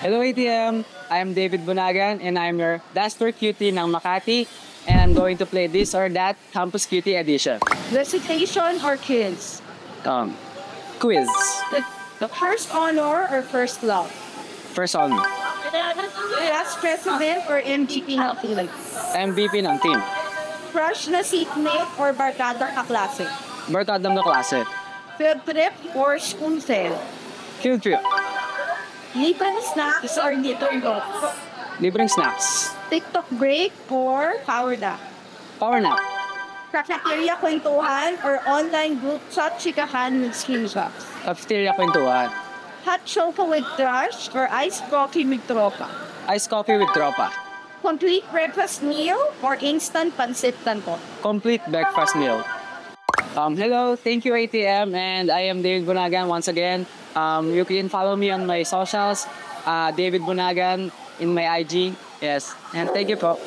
Hello ATM, I'm David Bunagan and I'm your Dasper Cutie ng Makati and I'm going to play this or that Campus Cutie edition. Recitation or quiz? Quiz. The first honor or first love? First on Class president or MVP ng Philippines? MVP ng team. Crush na seatmate or barkada ka klase? Barkadam na klase. Field trip or school fail? Field trip. Liban snacks or dito ito? Libreng snacks. TikTok break or power nap? Power nap. Cafeteria kwentuhan or online group chat chikahan with screenshots? Cafeteria kwentuhan. Hot choco with crush or iced coffee with tropa? Iced coffee with tropa. Complete breakfast meal or instant pancit canton? Complete breakfast meal. Hello, thank you ATM and I am David Bunagan once again. You can follow me on my socials, David Bunagan in my IG. Yes, and thank you po.